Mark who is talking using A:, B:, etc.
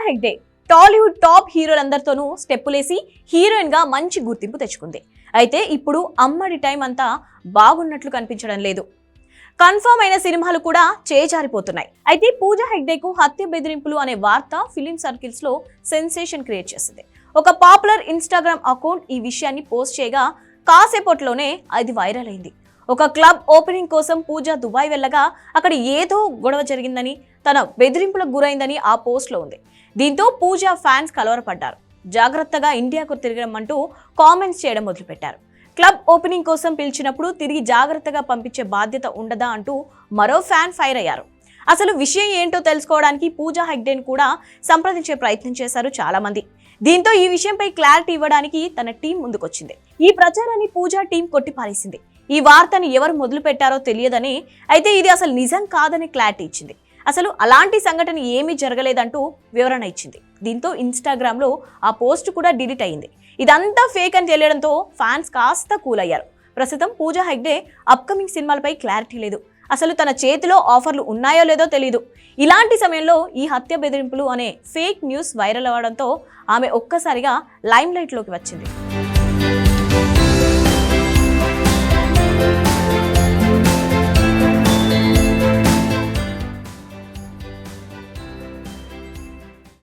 A: Hegde Tollywood top హీరోలందరితోనూ స్టెప్పులేసి heroine గా మంచి గుర్తింపు తెచ్చుకుంది. అయితే ఇప్పుడు అమ్మడి టైం అంతా బాగున్నట్లు కనిపించడం లేదు. కన్ఫర్మ్ అయిన సినిమాలు కూడా చేజారిపోతున్నాయి. అయితే పూజా హెగ్డేకు హత్య బెదిరింపులు అనే వార్త ఫిలిం సర్కిల్స్ లో సెన్సేషన్ క్రియేట్ చేసింది. ఒక పాపులర్ ఇన్స్టాగ్రామ్ అకౌంట్ ఈ విషయాన్ని పోస్ట్ చేయగా కాసేపట్లోనే అది వైరల్ అయింది. ఒక క్లబ్ ఓపెనింగ్ కోసం పూజ దుబాయ్ వెళ్ళగా అక్కడ ఏదో గొడవ జరిగిందని, తన బెదిరింపులకు గురైందని ఆ పోస్ట్లో ఉంది. దీంతో పూజ ఫ్యాన్స్ కలవరపడ్డారు. జాగ్రత్తగా ఇండియాకు తిరగమంటూ కామెంట్స్ చేయడం మొదలుపెట్టారు. క్లబ్ ఓపెనింగ్ కోసం పిలిచినప్పుడు తిరిగి జాగ్రత్తగా పంపించే బాధ్యత ఉండదా అంటూ మరో ఫ్యాన్ ఫైర్ అయ్యారు. అసలు విషయం ఏంటో తెలుసుకోవడానికి పూజా హెగ్డేని కూడా సంప్రదించే ప్రయత్నం చేశారు చాలా మంది. దీంతో ఈ విషయంపై క్లారిటీ ఇవ్వడానికి తన టీం ముందుకొచ్చింది. ఈ ప్రచారాన్ని పూజా టీం కొట్టిపారేసింది. ఈ వార్తని ఎవరు మొదలు పెట్టారో తెలియదని, అయితే ఇది అసలు నిజం కాదని క్లారిటీ ఇచ్చింది. అసలు అలాంటి సంఘటన ఏమీ జరగలేదంటూ వివరణ ఇచ్చింది. దీంతో ఇన్స్టాగ్రామ్ లో ఆ పోస్ట్ కూడా డిలీట్ అయింది. ఇదంతా ఫేక్ అని తెలియడంతో ఫ్యాన్స్ కాస్త కూల్ అయ్యారు. ప్రస్తుతం పూజా హెగ్డే అప్కమింగ్ సినిమాలపై క్లారిటీ లేదు. అసలు తన చేతిలో ఆఫర్లు ఉన్నాయో లేదో తెలియదు. ఇలాంటి సమయంలో ఈ హత్య బెదిరింపులు అనే ఫేక్ న్యూస్ వైరల్ అవ్వడంతో ఆమె ఒక్కసారిగా లైమ్ లైట్ లోకి వచ్చింది.